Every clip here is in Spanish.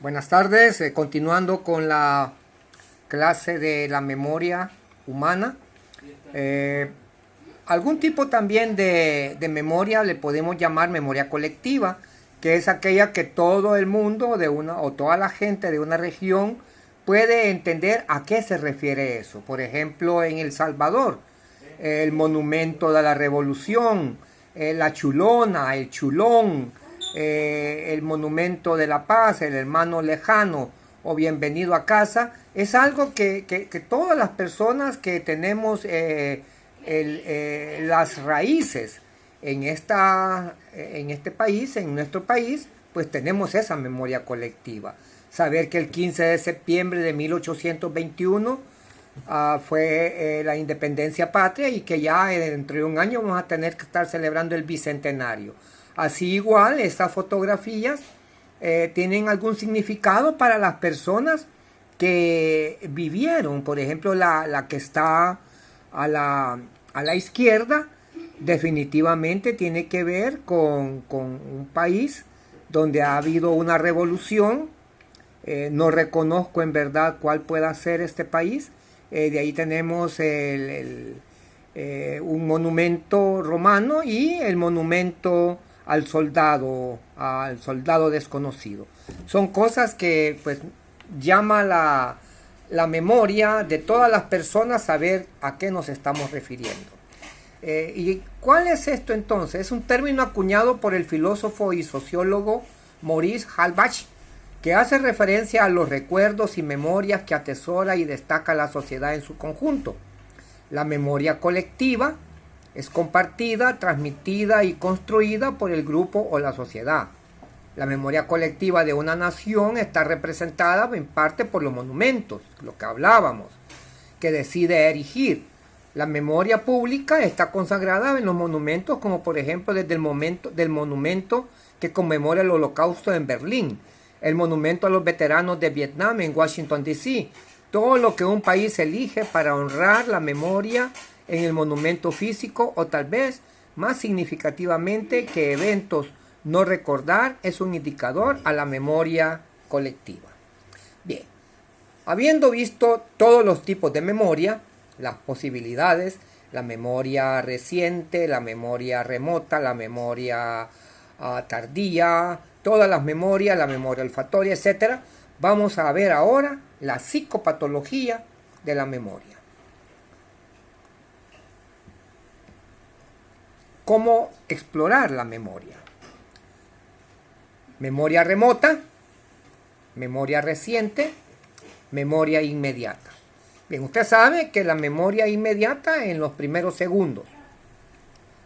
Buenas tardes, continuando con la clase de la memoria humana. Algún tipo también de memoria le podemos llamar memoria colectiva, que es aquella que todo el mundo de una o toda la gente de una región puede entender a qué se refiere eso. Por ejemplo, en El Salvador, el monumento de la revolución, la chulona, el chulón, el monumento de la paz, el hermano lejano o bienvenido a casa, es algo que todas las personas que tenemos las raíces en este país, en nuestro país, pues tenemos esa memoria colectiva. Saber que el 15 de septiembre de 1821 fue la independencia patria y que ya dentro de un año vamos a tener que estar celebrando el bicentenario. Así igual, estas fotografías tienen algún significado para las personas que vivieron. Por ejemplo, la que está a la izquierda definitivamente tiene que ver con un país donde ha habido una revolución. No reconozco en verdad cuál pueda ser este país. De ahí tenemos un monumento romano y el monumento al soldado desconocido. Son cosas que pues llama la memoria de todas las personas saber a qué nos estamos refiriendo. ¿Y cuál es esto entonces? Es un término acuñado por el filósofo y sociólogo Maurice Halbach, que hace referencia a los recuerdos y memorias que atesora y destaca la sociedad en su conjunto. La memoria colectiva es compartida, transmitida y construida por el grupo o la sociedad. La memoria colectiva de una nación está representada en parte por los monumentos, lo que hablábamos, que decide erigir. La memoria pública está consagrada en los monumentos, como por ejemplo desde el momento del monumento que conmemora el Holocausto en Berlín, el monumento a los veteranos de Vietnam en Washington, D.C., todo lo que un país elige para honrar la memoria en el monumento físico, o tal vez más significativamente que eventos no recordar, es un indicador a la memoria colectiva. Bien, habiendo visto todos los tipos de memoria, las posibilidades, la memoria reciente, la memoria remota, la memoria tardía, todas las memorias, la memoria olfatoria, etc., vamos a ver ahora la psicopatología de la memoria. ¿Cómo explorar la memoria? Memoria remota, memoria reciente, memoria inmediata. Bien, usted sabe que la memoria inmediata en los primeros segundos.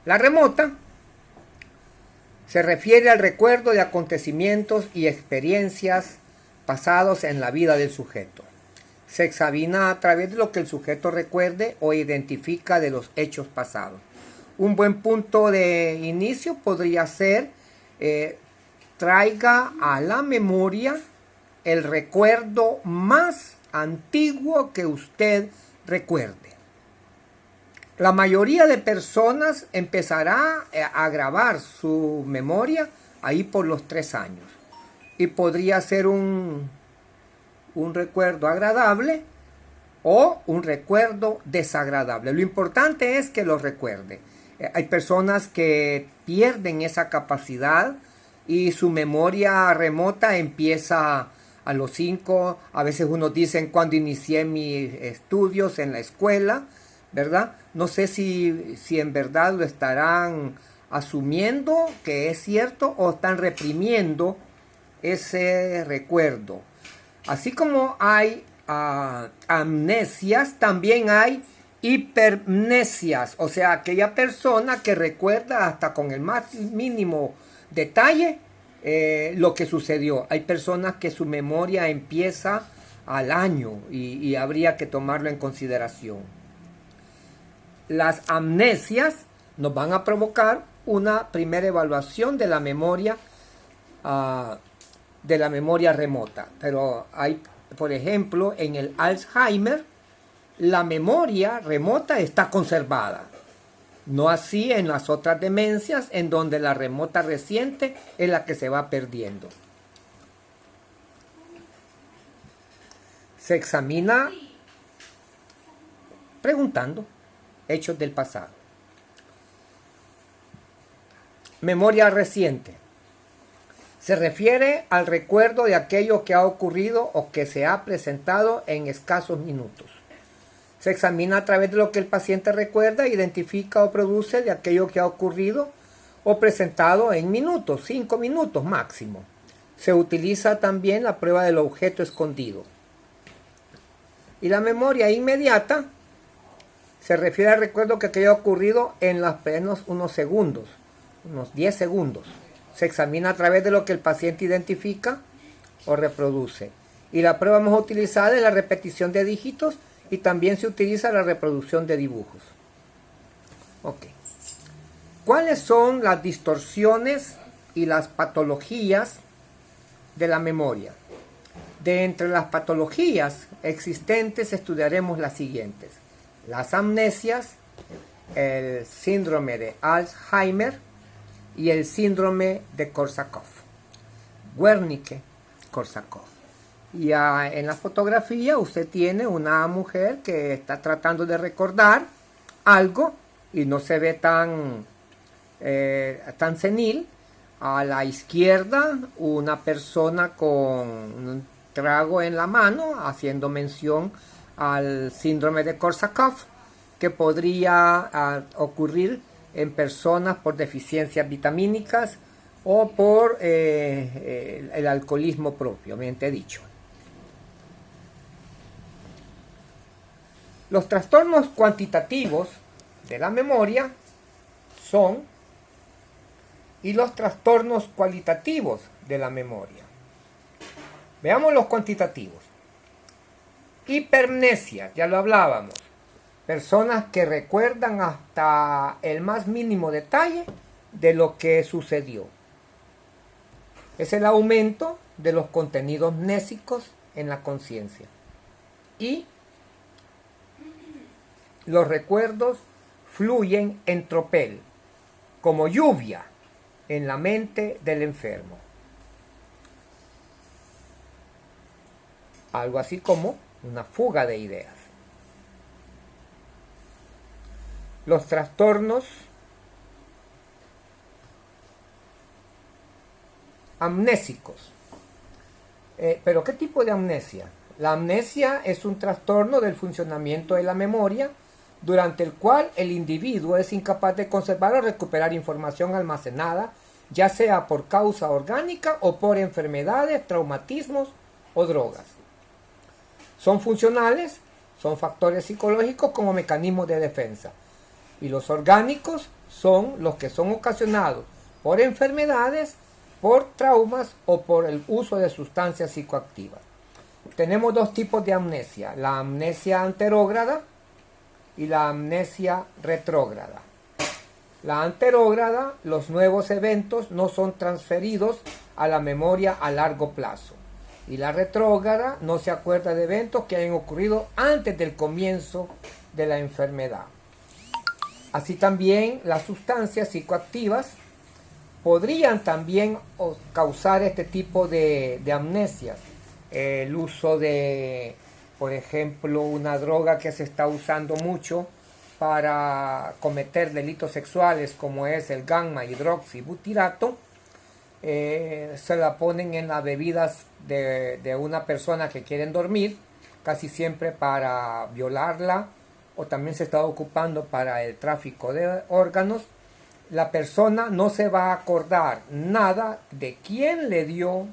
La remota se refiere al recuerdo de acontecimientos y experiencias pasados en la vida del sujeto. Se examina a través de lo que el sujeto recuerde o identifica de los hechos pasados. Un buen punto de inicio podría ser traiga a la memoria el recuerdo más antiguo que usted recuerde. La mayoría de personas empezará a grabar su memoria ahí por los 3 años. Y podría ser un recuerdo agradable o un recuerdo desagradable. Lo importante es que lo recuerde. Hay personas que pierden esa capacidad y su memoria remota empieza a los 5. A veces unos dicen cuando inicié mis estudios en la escuela, ¿verdad? No sé si en verdad lo estarán asumiendo que es cierto o están reprimiendo ese recuerdo. Así como hay amnesias, también hay hipermnesias, o sea, aquella persona que recuerda hasta con el más mínimo detalle lo que sucedió. Hay personas que su memoria empieza al año y habría que tomarlo en consideración. Las amnesias nos van a provocar una primera evaluación de la memoria remota. Pero hay, por ejemplo, en el Alzheimer, la memoria remota está conservada. No así en las otras demencias, en donde la remota reciente es la que se va perdiendo. Se examina preguntando hechos del pasado. Memoria reciente. Se refiere al recuerdo de aquello que ha ocurrido o que se ha presentado en escasos minutos. Se examina a través de lo que el paciente recuerda, identifica o produce de aquello que ha ocurrido o presentado en minutos, 5 minutos máximo. Se utiliza también la prueba del objeto escondido. Y la memoria inmediata se refiere al recuerdo que aquello ha ocurrido en apenas unos segundos, unos 10 segundos. Se examina a través de lo que el paciente identifica o reproduce. Y la prueba más utilizada es la repetición de dígitos y también se utiliza la reproducción de dibujos. Ok. ¿Cuáles son las distorsiones y las patologías de la memoria? De entre las patologías existentes estudiaremos las siguientes: las amnesias, el síndrome de Alzheimer y el síndrome de Korsakoff. Wernicke-Korsakoff. Y en la fotografía usted tiene una mujer que está tratando de recordar algo y no se ve tan senil. A la izquierda una persona con un trago en la mano haciendo mención al síndrome de Korsakoff, que podría ocurrir en personas por deficiencias vitamínicas o por el alcoholismo propiamente dicho. Los trastornos cuantitativos de la memoria son y los trastornos cualitativos de la memoria. Veamos los cuantitativos. Hipermnesia, ya lo hablábamos. Personas que recuerdan hasta el más mínimo detalle de lo que sucedió. Es el aumento de los contenidos mnésicos en la conciencia. Y los recuerdos fluyen en tropel, como lluvia en la mente del enfermo. Algo así como una fuga de ideas. Los trastornos amnésicos. ¿Pero qué tipo de amnesia? La amnesia es un trastorno del funcionamiento de la memoria durante el cual el individuo es incapaz de conservar o recuperar información almacenada, ya sea por causa orgánica o por enfermedades, traumatismos o drogas. Son funcionales, son factores psicológicos como mecanismos de defensa. Y los orgánicos son los que son ocasionados por enfermedades, por traumas o por el uso de sustancias psicoactivas. Tenemos dos tipos de amnesia: la amnesia anterógrada y la amnesia retrógrada. La anterógrada, los nuevos eventos no son transferidos a la memoria a largo plazo. Y la retrógrada no se acuerda de eventos que hayan ocurrido antes del comienzo de la enfermedad. Así también las sustancias psicoactivas podrían también causar este tipo de amnesias. El uso de, por ejemplo, una droga que se está usando mucho para cometer delitos sexuales, como es el gamma hidroxibutirato, se la ponen en las bebidas de una persona que quieren dormir, casi siempre para violarla, o también se está ocupando para el tráfico de órganos. La persona no se va a acordar nada de quién le dio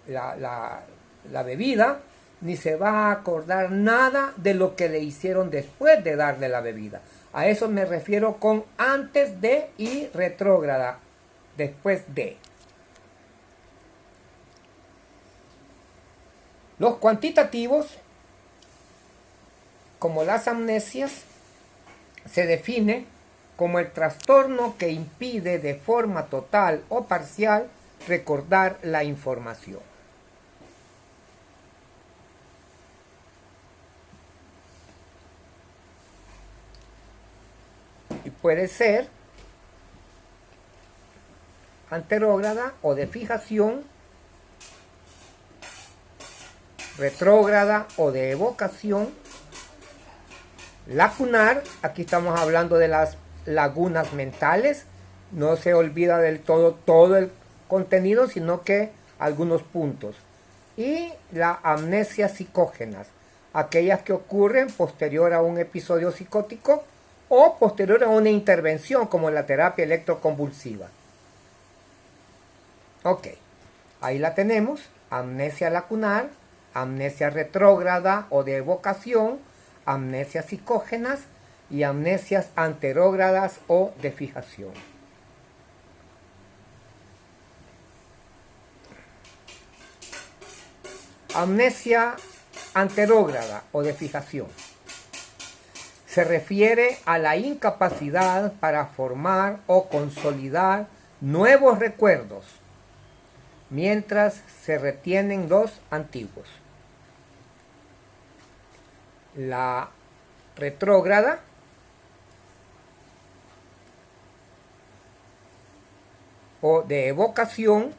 la bebida, ni se va a acordar nada de lo que le hicieron después de darle la bebida. A eso me refiero con antes de y retrógrada, después de. Los cuantitativos, como las amnesias, se define como el trastorno que impide de forma total o parcial recordar la información. Y puede ser anterógrada o de fijación retrógrada o de evocación. Lacunar, aquí estamos hablando de las lagunas mentales. No se olvida del todo el contenido, sino que algunos puntos. Y la amnesia psicógenas, aquellas que ocurren posterior a un episodio psicótico o posterior a una intervención como la terapia electroconvulsiva. Ok, ahí la tenemos: amnesia lacunar, amnesia retrógrada o de evocación, amnesias psicógenas y amnesias anterógradas o de fijación. Amnesia anterógrada o de fijación se refiere a la incapacidad para formar o consolidar nuevos recuerdos mientras se retienen los antiguos. La retrógrada o de evocación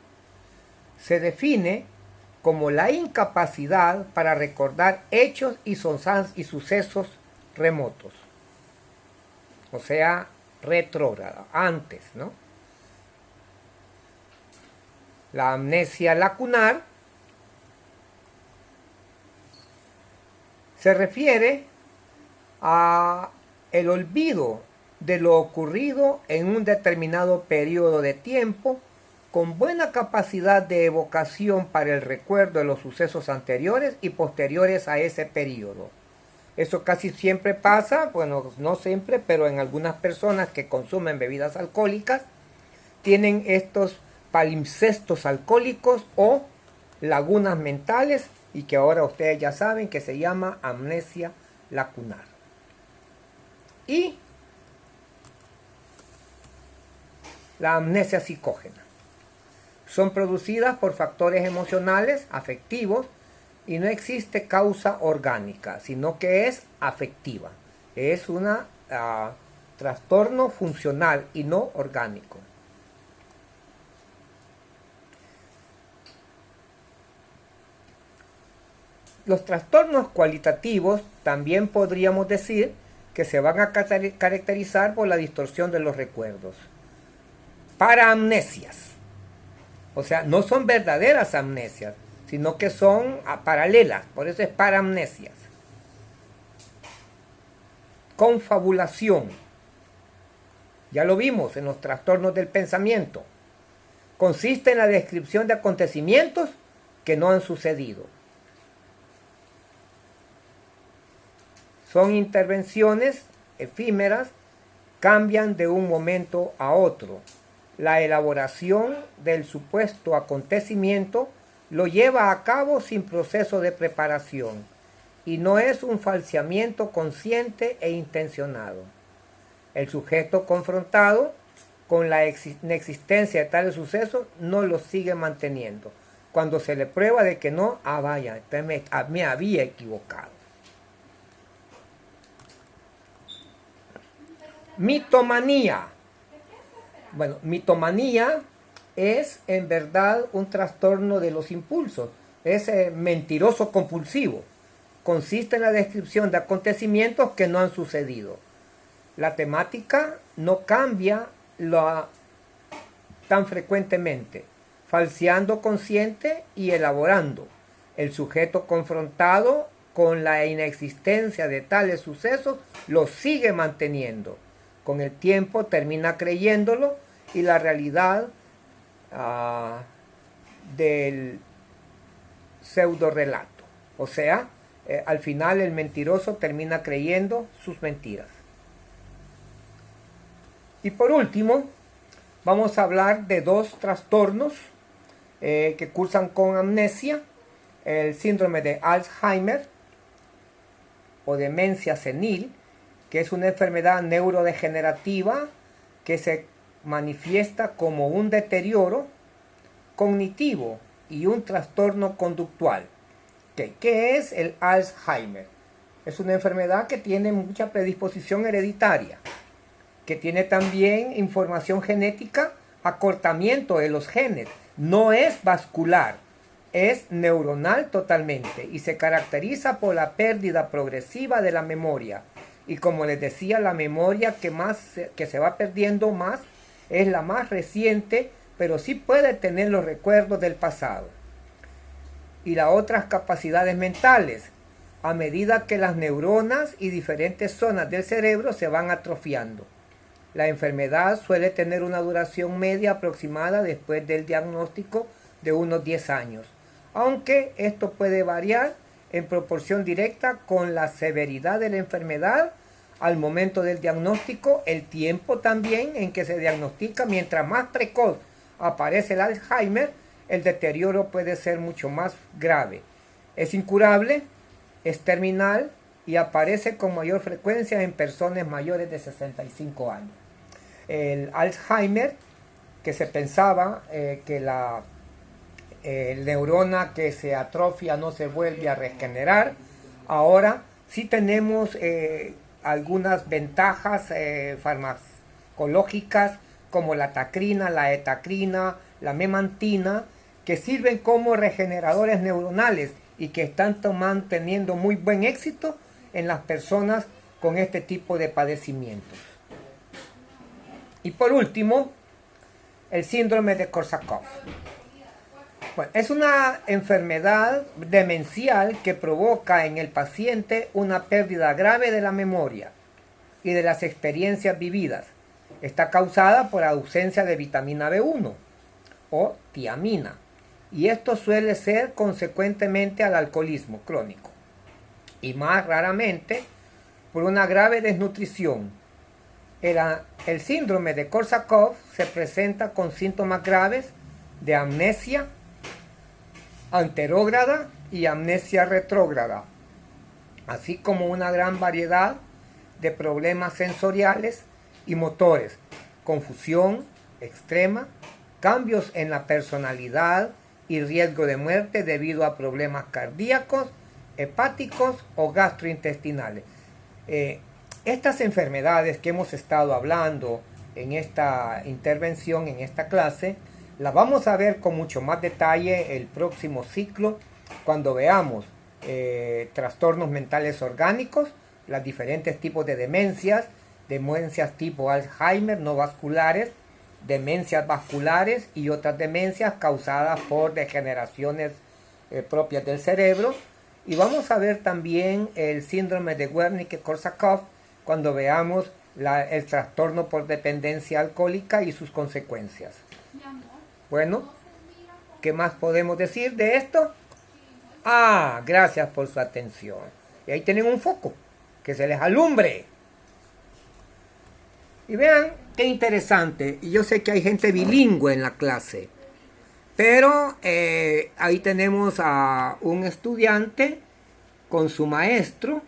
se define como la incapacidad para recordar hechos y sucesos remotos. O sea, retrógrada, antes, ¿no? La amnesia lacunar se refiere a el olvido de lo ocurrido en un determinado periodo de tiempo, con buena capacidad de evocación para el recuerdo de los sucesos anteriores y posteriores a ese periodo. Eso casi siempre pasa, bueno, no siempre, pero en algunas personas que consumen bebidas alcohólicas tienen estos palimpsestos alcohólicos o lagunas mentales, y que ahora ustedes ya saben que se llama amnesia lacunar. Y la amnesia psicógena son producidas por factores emocionales, afectivos, y no existe causa orgánica, sino que es afectiva. Es un trastorno funcional y no orgánico. Los trastornos cualitativos también podríamos decir que se van a caracterizar por la distorsión de los recuerdos. Paraamnesias. O sea, no son verdaderas amnesias, sino que son paralelas, por eso es paraamnesias. Confabulación. Ya lo vimos en los trastornos del pensamiento. Consiste en la descripción de acontecimientos que no han sucedido. Son intervenciones efímeras, cambian de un momento a otro. La elaboración del supuesto acontecimiento lo lleva a cabo sin proceso de preparación y no es un falseamiento consciente e intencionado. El sujeto confrontado con la inexistencia de tales sucesos no los sigue manteniendo cuando se le prueba de que no, vaya, me había equivocado. Mitomanía. Bueno, mitomanía es en verdad un trastorno de los impulsos, es mentiroso compulsivo. Consiste en la descripción de acontecimientos que no han sucedido. La temática no cambia tan frecuentemente, falseando consciente y elaborando. El sujeto confrontado con la inexistencia de tales sucesos los sigue manteniendo. Con el tiempo termina creyéndolo y la realidad del pseudo relato. O sea, al final el mentiroso termina creyendo sus mentiras. Y por último, vamos a hablar de dos trastornos que cursan con amnesia: el síndrome de Alzheimer o demencia senil, que es una enfermedad neurodegenerativa que se manifiesta como un deterioro cognitivo y un trastorno conductual. ¿Qué es el Alzheimer? Es una enfermedad que tiene mucha predisposición hereditaria, que tiene también información genética, acortamiento de los genes, no es vascular, es neuronal totalmente y se caracteriza por la pérdida progresiva de la memoria. Y como les decía, la memoria que se va perdiendo más es la más reciente, pero sí puede tener los recuerdos del pasado. Y las otras capacidades mentales, a medida que las neuronas y diferentes zonas del cerebro se van atrofiando. La enfermedad suele tener una duración media aproximada después del diagnóstico de unos 10 años, aunque esto puede variar en proporción directa con la severidad de la enfermedad al momento del diagnóstico, el tiempo también en que se diagnostica. Mientras más precoz aparece el Alzheimer, el deterioro puede ser mucho más grave. Es incurable, es terminal y aparece con mayor frecuencia en personas mayores de 65 años. El Alzheimer, que se pensaba que la neurona que se atrofia no se vuelve a regenerar, ahora sí tenemos algunas ventajas farmacológicas como la tacrina, la etacrina, la memantina, que sirven como regeneradores neuronales y que están teniendo muy buen éxito en las personas con este tipo de padecimientos. Y por último, el síndrome de Korsakoff. Bueno, es una enfermedad demencial que provoca en el paciente una pérdida grave de la memoria y de las experiencias vividas. Está causada por ausencia de vitamina B1 o tiamina, y esto suele ser consecuentemente al alcoholismo crónico y más raramente por una grave desnutrición. El síndrome de Korsakoff se presenta con síntomas graves de amnesia anterógrada y amnesia retrógrada, así como una gran variedad de problemas sensoriales y motores, confusión extrema, cambios en la personalidad y riesgo de muerte debido a problemas cardíacos, hepáticos o gastrointestinales. Estas enfermedades que hemos estado hablando en esta intervención, en esta clase, las vamos a ver con mucho más detalle el próximo ciclo, cuando veamos trastornos mentales orgánicos, los diferentes tipos de demencias tipo Alzheimer no vasculares, demencias vasculares y otras demencias causadas por degeneraciones propias del cerebro. Y vamos a ver también el síndrome de Wernicke-Korsakoff cuando veamos el trastorno por dependencia alcohólica y sus consecuencias. Bueno, ¿qué más podemos decir de esto? Gracias por su atención. Y ahí tienen un foco, que se les alumbre. Y vean qué interesante. Y yo sé que hay gente bilingüe en la clase, pero ahí tenemos a un estudiante con su maestro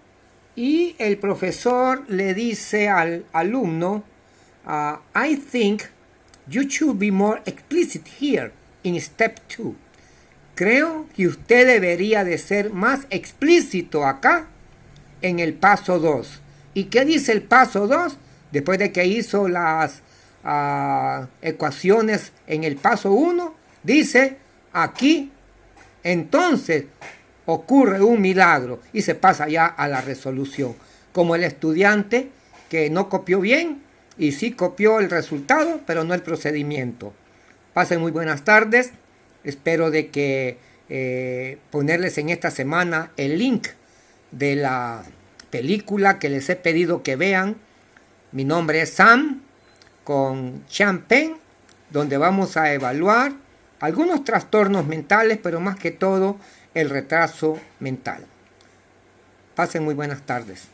y el profesor le dice al alumno, I think you should be more explicit here in step 2. Creo que usted debería de ser más explícito acá en el paso 2. ¿Y qué dice el paso 2? Después de que hizo las ecuaciones en el paso 1, dice aquí, entonces ocurre un milagro y se pasa ya a la resolución. Como el estudiante que no copió bien y sí copió el resultado, pero no el procedimiento. Pasen muy buenas tardes. Espero de que ponerles en esta semana el link de la película que les he pedido que vean. Mi nombre es Sam, con Champagne, donde vamos a evaluar algunos trastornos mentales, pero más que todo el retraso mental. Pasen muy buenas tardes.